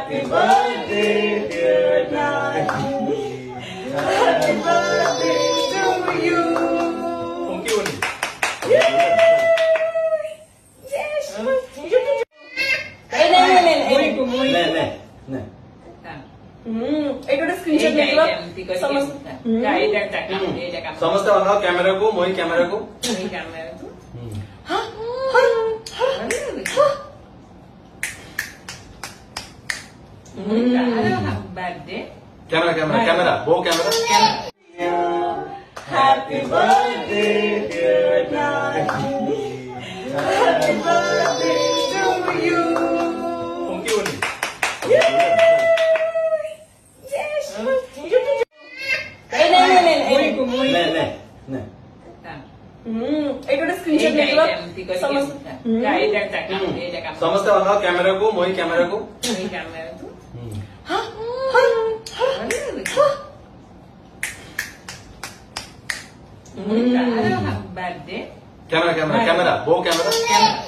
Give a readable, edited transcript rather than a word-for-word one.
Happy birthday, dear Nani. Happy birthday to you. Thank you. समझते बनाओ camera को मोई कैमरा को कैमरा कैमरा कैमरा वो camera Happy birthday, dear Nani. Happy birthday to you. Thank you. समझते बनाओ camera को मोई कैमरा को कैमरा कैमरा कैमरा वो कैमरा